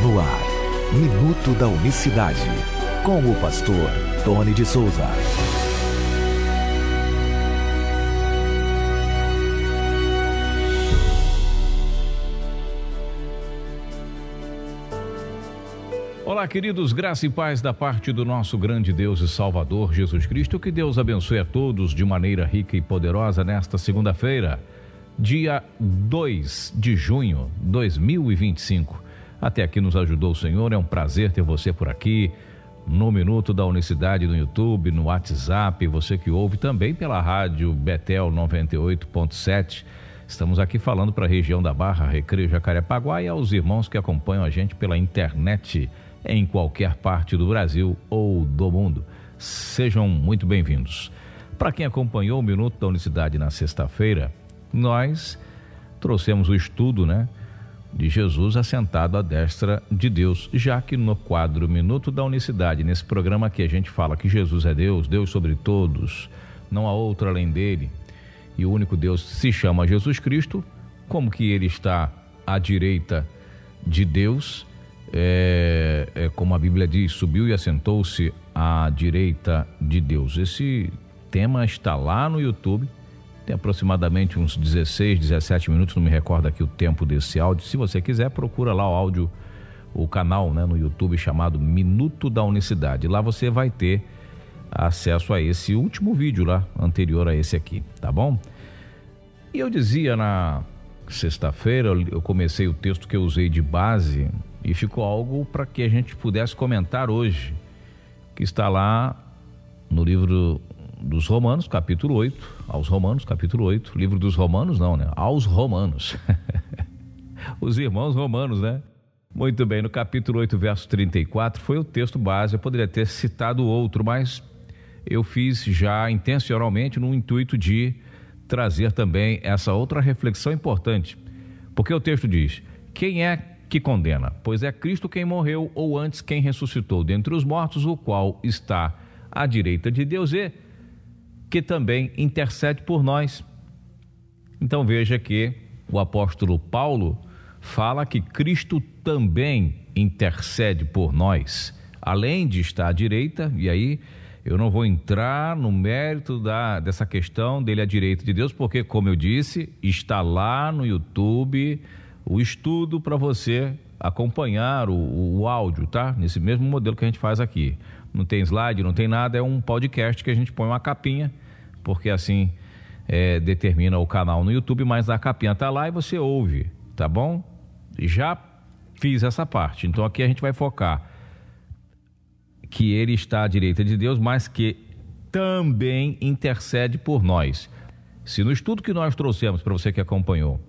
No ar, Minuto da Unicidade, com o pastor Tony de Souza. Olá, queridos, graça e paz da parte do nosso grande Deus e Salvador Jesus Cristo. Que Deus abençoe a todos de maneira rica e poderosa nesta segunda-feira, dia 2 de junho de 2025. Até aqui nos ajudou o Senhor, é um prazer ter você por aqui, no Minuto da Unicidade no YouTube, no WhatsApp, você que ouve também pela rádio Betel 98.7. Estamos aqui falando para a região da Barra, Recreio, Jacarepaguá, e aos irmãos que acompanham a gente pela internet em qualquer parte do Brasil ou do mundo. Sejam muito bem-vindos. Para quem acompanhou o Minuto da Unicidade na sexta-feira, nós trouxemos o estudo, de Jesus assentado à destra de Deus, já que no quadro Minuto da Unicidade, nesse programa aqui a gente fala que Jesus é Deus, Deus sobre todos, não há outro além dele, e o único Deus se chama Jesus Cristo. Como que ele está à direita de Deus, como a Bíblia diz, subiu e assentou-se à direita de Deus. Esse tema está lá no YouTube, tem aproximadamente uns 16, 17 minutos, não me recordo aqui o tempo desse áudio. Se você quiser, procura lá o áudio, o canal no YouTube chamado Minuto da Unicidade. Lá você vai ter acesso a esse último vídeo lá, anterior a esse aqui, tá bom? E eu dizia na sexta-feira, eu comecei o texto que eu usei de base e ficou algo para que a gente pudesse comentar hoje, que está lá no livro dos Romanos, capítulo 8, aos Romanos, capítulo 8, livro dos Romanos não, aos Romanos, os irmãos romanos, Muito bem, no capítulo 8, verso 34, foi o texto base. Eu poderia ter citado outro, mas eu fiz já intencionalmente no intuito de trazer também essa outra reflexão importante, porque o texto diz: quem é que condena? Pois é Cristo quem morreu, ou antes quem ressuscitou dentre os mortos, o qual está à direita de Deus e que também intercede por nós. Então veja que o apóstolo Paulo fala que Cristo também intercede por nós, além de estar à direita. E aí eu não vou entrar no mérito dessa questão dele à direita de Deus, porque, como eu disse, está lá no YouTube o estudo para você acompanhar o áudio, tá? Nesse mesmo modelo que a gente faz aqui. Não tem slide, não tem nada, é um podcast que a gente põe uma capinha, porque assim determina o canal no YouTube, mas a capinha tá lá e você ouve, tá bom? Já fiz essa parte, então aqui a gente vai focar que ele está à direita de Deus, mas que também intercede por nós. Se no estudo que nós trouxemos para você que acompanhou,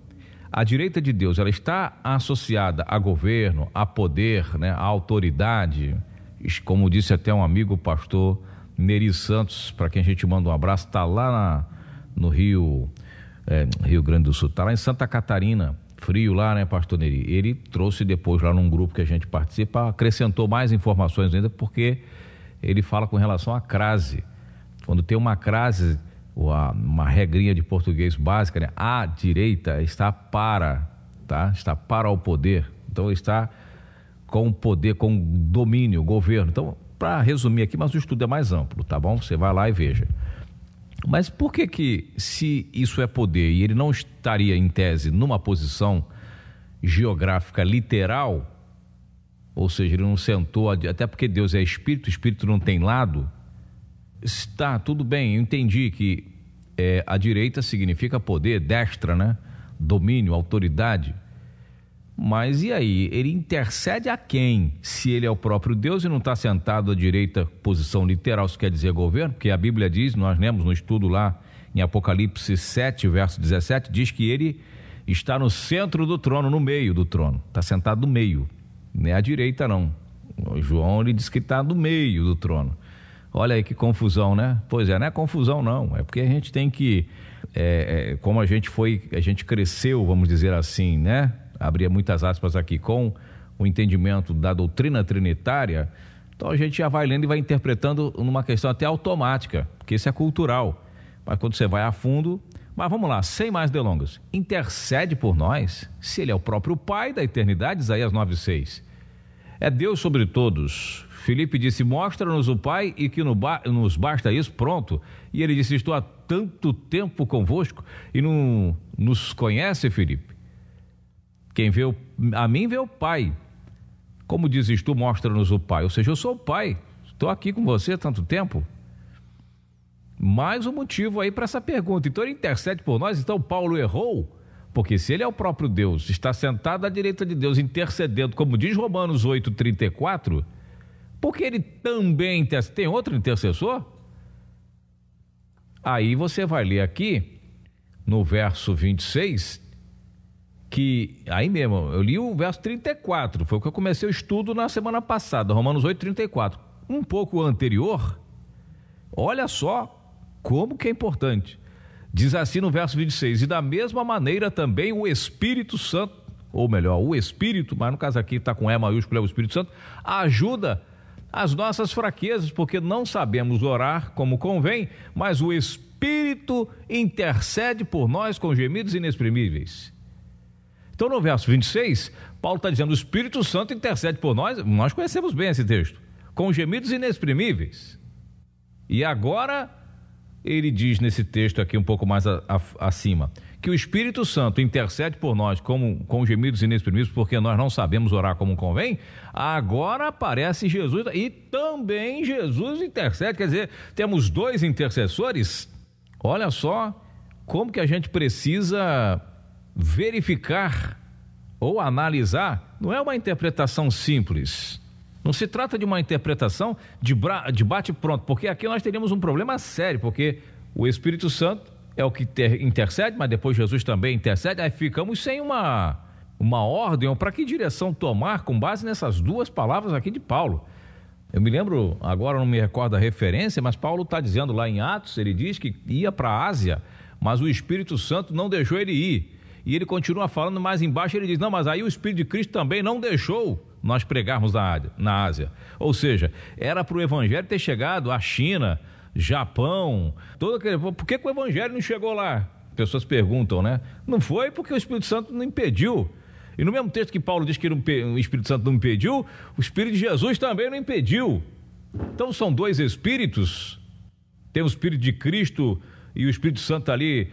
a direita de Deus, ela está associada a governo, a poder, a autoridade, como disse até um amigo, o pastor Neri Santos, para quem a gente manda um abraço, está lá no Rio Grande do Sul, está lá em Santa Catarina, frio lá, pastor Neri. Ele trouxe depois lá num grupo que a gente participa, acrescentou mais informações ainda, porque ele fala com relação à crase. Quando tem uma crase, uma regrinha de português básica, a direita está para o poder, então está com o poder, com domínio, governo. Então, para resumir aqui, mas o estudo é mais amplo, tá bom? Você vai lá e veja. Mas por que se isso é poder e ele não estaria em tese numa posição geográfica literal, ou seja, ele não sentou, até porque Deus é espírito, o espírito não tem lado, está tudo bem, eu entendi que a direita significa poder, destra, domínio, autoridade. Mas e aí? Ele intercede a quem? Se ele é o próprio Deus e não está sentado à direita, posição literal, isso quer dizer governo, porque a Bíblia diz, nós lemos no estudo lá em Apocalipse 7, verso 17, diz que ele está no centro do trono, no meio do trono, está sentado no meio, não é à direita não. O João, ele diz que está no meio do trono. Olha aí que confusão, Pois não é confusão não, é porque a gente tem que, como a gente cresceu, vamos dizer assim, abria muitas aspas aqui, com o entendimento da doutrina trinitária, então a gente já vai lendo e vai interpretando numa questão até automática, porque isso é cultural. Mas quando você vai a fundo, Mas vamos lá, sem mais delongas. Intercede por nós, se ele é o próprio Pai da eternidade, Isaías 9,6. é Deus sobre todos. Filipe disse, mostra-nos o Pai e que nos basta isso, pronto. E ele disse, estou há tanto tempo convosco e não nos conhece, Filipe. Quem vê a mim vê o Pai. Como dizes tu, mostra-nos o Pai. Ou seja, eu sou o Pai, estou aqui com você há tanto tempo. Mais um motivo aí para essa pergunta. Então ele intercede por nós. Então Paulo errou, porque se ele é o próprio Deus, está sentado à direita de Deus intercedendo, como diz Romanos 8:34, porque ele também tem outro intercessor? Aí você vai ler aqui no verso 26, que aí mesmo, eu li o verso 34, foi o que eu comecei o estudo na semana passada, Romanos 8:34, um pouco anterior. Olha só como que é importante. Diz assim no verso 26, e da mesma maneira também o Espírito Santo, ou melhor, o Espírito, mas no caso aqui está com E maiúsculo, é o Espírito Santo, ajuda as nossas fraquezas, porque não sabemos orar como convém, mas o Espírito intercede por nós com gemidos inexprimíveis. Então no verso 26, Paulo está dizendo, o Espírito Santo intercede por nós conhecemos bem esse texto, com gemidos inexprimíveis. E agora ele diz nesse texto aqui um pouco mais acima, que o Espírito Santo intercede por nós com gemidos inexprimíveis, porque nós não sabemos orar como convém. Agora aparece Jesus e também Jesus intercede, quer dizer, temos dois intercessores. Olha só como que a gente precisa verificar ou analisar. Não é uma interpretação simples. Não se trata de uma interpretação de bate pronto, porque aqui nós teríamos um problema sério, porque o Espírito Santo é o que intercede, mas depois Jesus também intercede, aí ficamos sem uma ordem, ou para que direção tomar com base nessas duas palavras aqui de Paulo. Eu me lembro, agora não me recordo a referência, mas Paulo está dizendo lá em Atos, ele diz que ia para a Ásia, mas o Espírito Santo não deixou ele ir. E ele continua falando mais embaixo, ele diz, não, mas aí o Espírito de Cristo também não deixou nós pregarmos na Ásia. Ou seja, era para o Evangelho ter chegado à China, Japão, por que o Evangelho não chegou lá? Pessoas perguntam, né? Não foi porque o Espírito Santo não impediu. E no mesmo texto que Paulo diz que o Espírito Santo não impediu, o Espírito de Jesus também não impediu. Então são dois Espíritos, tem o Espírito de Cristo e o Espírito Santo ali,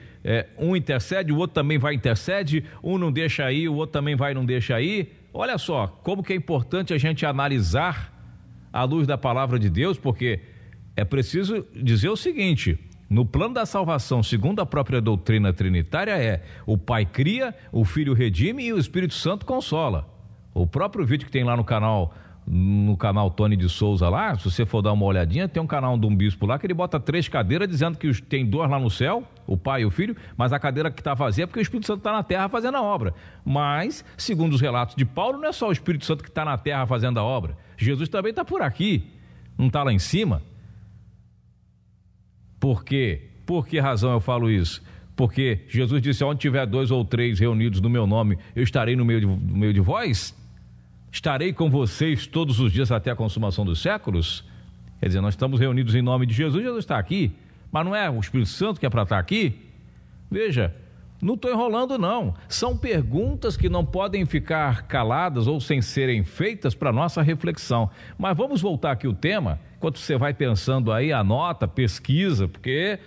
um intercede, o outro também vai intercede, um não deixa ir, o outro também vai e não deixa ir. Olha só como que é importante a gente analisar à luz da palavra de Deus, porque é preciso dizer o seguinte, no plano da salvação, segundo a própria doutrina trinitária, o Pai cria, o Filho redime e o Espírito Santo consola. O próprio vídeo que tem lá no canal Tony de Souza lá, se você for dar uma olhadinha, tem um canal de um bispo lá que ele bota 3 cadeiras dizendo que tem 2 lá no céu, o Pai e o Filho, mas a cadeira que está vazia é porque o Espírito Santo está na terra fazendo a obra. Mas, segundo os relatos de Paulo, não é só o Espírito Santo que está na terra fazendo a obra, Jesus também está por aqui, não está lá em cima. Por quê? Por que razão eu falo isso? Porque Jesus disse, onde tiver 2 ou 3 reunidos no meu nome, eu estarei no meio de vós? Estarei com vocês todos os dias até a consumação dos séculos? Quer dizer, nós estamos reunidos em nome de Jesus, Jesus está aqui, mas não é o Espírito Santo que é para estar aqui? Veja, não estou enrolando não, são perguntas que não podem ficar caladas ou sem serem feitas para nossa reflexão. Mas vamos voltar aqui o tema, enquanto você vai pensando aí, anota, pesquisa, porque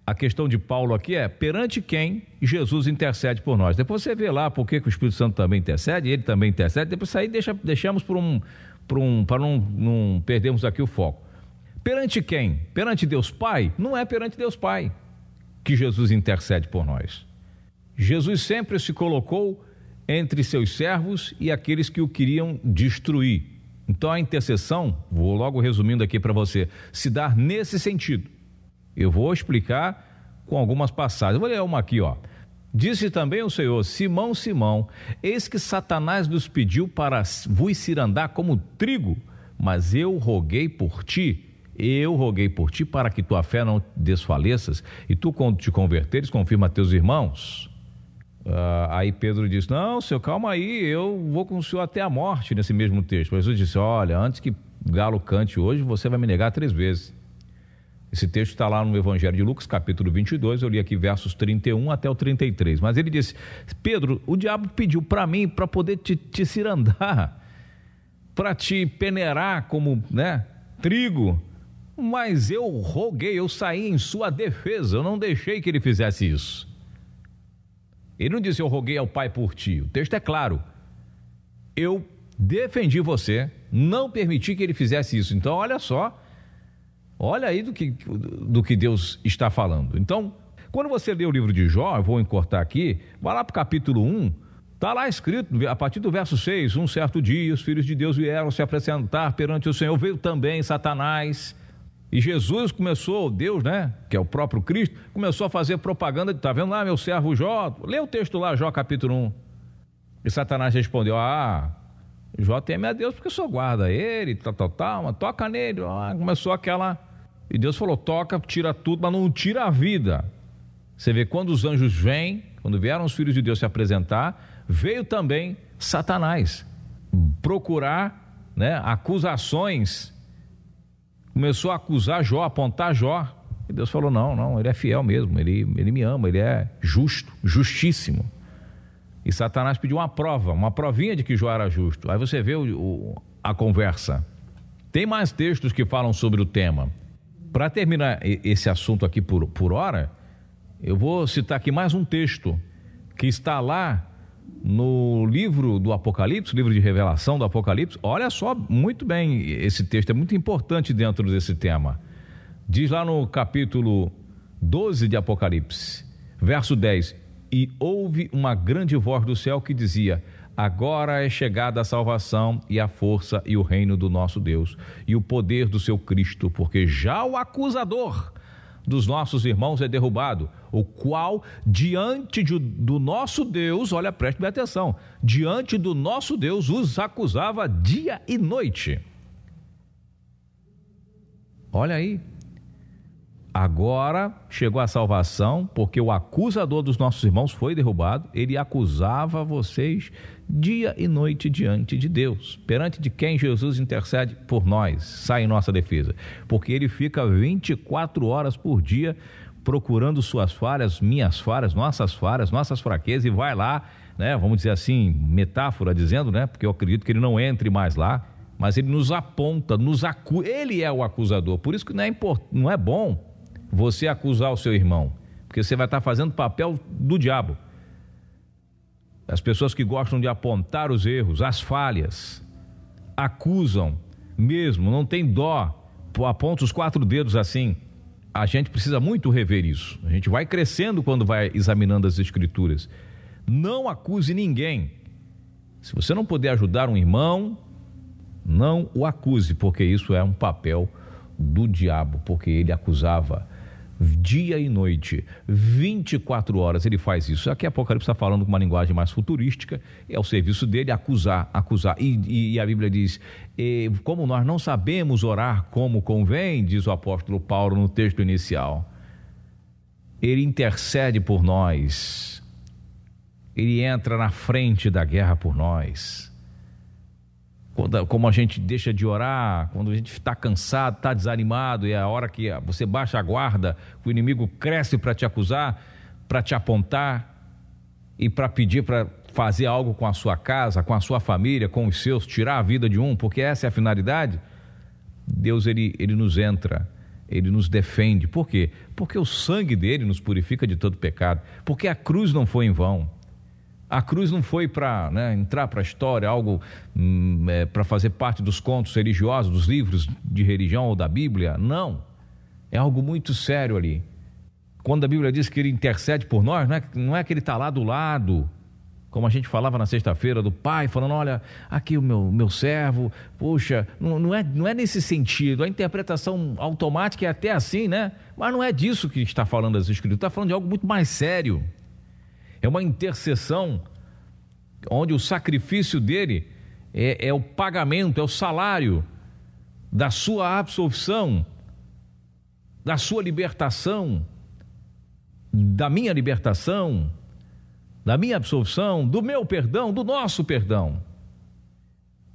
a questão de Paulo aqui é perante quem Jesus intercede por nós. Depois você vê lá por que o Espírito Santo também intercede, ele também intercede, depois isso aí deixamos para não perdermos aqui o foco. Perante quem? Perante Deus Pai? Não é perante Deus Pai que Jesus intercede por nós. Jesus sempre se colocou entre seus servos e aqueles que o queriam destruir. Então a intercessão, vou logo resumindo aqui para você, se dá nesse sentido. Eu vou explicar com algumas passagens. Eu vou ler uma aqui, ó. Disse também o Senhor, Simão, Simão, eis que Satanás nos pediu para vos cirandar como trigo, mas eu roguei por ti para que tua fé não desfaleças, e tu quando te converteres, confirma a teus irmãos. Aí Pedro disse, não, Senhor, calma aí, eu vou com o Senhor até a morte, nesse mesmo texto. Jesus disse, olha, antes que galo cante hoje, você vai me negar 3 vezes. Esse texto está lá no Evangelho de Lucas, capítulo 22, eu li aqui versos 31 até o 33, mas ele disse, Pedro, o diabo pediu para mim, para poder te cirandar. para te peneirar como, trigo, mas eu roguei, eu saí em sua defesa, eu não deixei que ele fizesse isso. Ele não disse, eu roguei ao Pai por ti. O texto é claro. Eu defendi você, não permiti que ele fizesse isso. Então, olha só, olha aí do que Deus está falando. Então, quando você lê o livro de Jó, eu vou encurtar aqui, vai lá para o capítulo 1, está lá escrito, a partir do verso 6, um certo dia os filhos de Deus vieram se apresentar perante o Senhor, veio também Satanás, e Jesus começou, Deus, que é o próprio Cristo, começou a fazer propaganda, está vendo lá meu servo Jó? Lê o texto lá, Jó capítulo 1. E Satanás respondeu, Jó teme a Deus porque só guarda ele, mas toca nele. Começou aquela... E Deus falou, toca, tira tudo, mas não tira a vida. Você vê, quando os anjos vêm, quando vieram os filhos de Deus se apresentar, veio também Satanás procurar, acusações. Começou a acusar Jó, apontar Jó. E Deus falou, não, ele é fiel mesmo, ele me ama, ele é justo, justíssimo. E Satanás pediu uma prova, uma provinha de que Jó era justo. Aí você vê a conversa. Tem mais textos que falam sobre o tema. Para terminar esse assunto aqui por hora, eu vou citar aqui mais um texto que está lá no livro do Apocalipse, livro de revelação do Apocalipse. Olha só muito bem, esse texto é muito importante dentro desse tema. Diz lá no capítulo 12 de Apocalipse, verso 10: e houve uma grande voz do céu que dizia: agora é chegada a salvação e a força e o reino do nosso Deus e o poder do seu Cristo, porque já o acusador dos nossos irmãos é derrubado, o qual diante do nosso Deus, olha, preste bem atenção, diante do nosso Deus os acusava dia e noite. Olha aí, agora chegou a salvação, porque o acusador dos nossos irmãos foi derrubado. Ele acusava vocês dia e noite diante de Deus, perante de quem Jesus intercede por nós, sai em nossa defesa, porque ele fica 24 horas por dia procurando suas falhas, minhas falhas, nossas fraquezas, e vai lá, vamos dizer assim, metáfora dizendo, porque eu acredito que ele não entre mais lá, mas ele nos aponta, ele é o acusador. Por isso que não é bom você acusar o seu irmão, porque você vai estar fazendo papel do diabo. As pessoas que gostam de apontar os erros, as falhas, acusam mesmo, não tem dó, aponta os 4 dedos assim. A gente precisa muito rever isso. A gente vai crescendo quando vai examinando as Escrituras. Não acuse ninguém. Se você não puder ajudar um irmão, não o acuse, porque isso é um papel do diabo, porque ele acusava dia e noite, 24 horas ele faz isso. Aqui Apocalipse está falando com uma linguagem mais futurística, é o serviço dele acusar, e a Bíblia diz, como nós não sabemos orar como convém, diz o apóstolo Paulo no texto inicial, ele intercede por nós, ele entra na frente da guerra por nós. Como a gente deixa de orar, quando a gente está cansado, está desanimado, e é a hora que você baixa a guarda, o inimigo cresce para te acusar, para te apontar e para pedir para fazer algo com a sua casa, com a sua família, com os seus, tirar a vida de um, porque essa é a finalidade. Deus ele nos entra, ele nos defende. Por quê? Porque o sangue dele nos purifica de todo pecado, porque a cruz não foi em vão. A cruz não foi para entrar para a história, algo para fazer parte dos contos religiosos, dos livros de religião ou da Bíblia. Não, é algo muito sério ali. Quando a Bíblia diz que ele intercede por nós, não é que ele está lá do lado, como a gente falava na sexta-feira, do pai falando, olha, aqui o meu servo, poxa, não é nesse sentido. A interpretação automática é até assim, mas não é disso que está falando as Escrituras, está falando de algo muito mais sério. É uma intercessão onde o sacrifício dele é o pagamento, é o salário da sua absolvição, da sua libertação, da minha libertação, da minha absolvição, do meu perdão, do nosso perdão.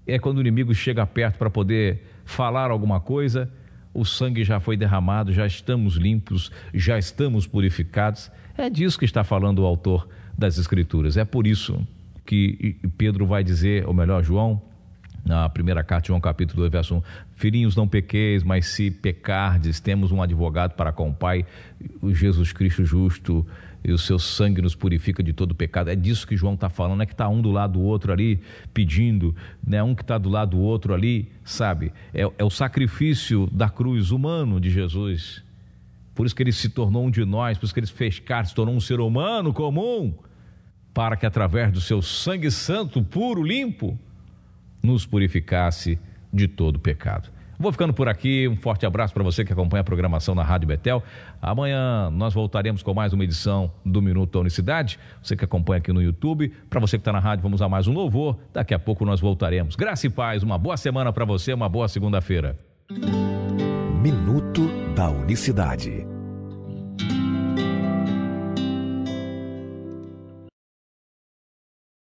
É quando o inimigo chega perto para poder falar alguma coisa, o sangue já foi derramado, já estamos limpos, já estamos purificados. É disso que está falando o autor das Escrituras. É por isso que Pedro vai dizer, ou melhor, João, Na primeira carta de João, capítulo 2, verso 1. Filhinhos, não pequeis, mas se pecardes, temos um advogado para com o Pai, o Jesus Cristo justo, e o seu sangue nos purifica de todo pecado. É disso que João está falando, é que está um do lado do outro ali pedindo, né? Um que está do lado do outro ali, sabe? É o sacrifício da cruz humano de Jesus. Por isso que ele se tornou um de nós, por isso que ele fez carne, se tornou um ser humano comum, para que através do seu sangue santo, puro, limpo, nos purificasse de todo pecado. Vou ficando por aqui, um forte abraço para você que acompanha a programação na Rádio Betel. Amanhã nós voltaremos com mais uma edição do Minuto da Unicidade. Você que acompanha aqui no YouTube, para você que está na rádio, vamos a mais um louvor. Daqui a pouco nós voltaremos. Graça e paz, uma boa semana para você, uma boa segunda-feira. Minuto da Unicidade.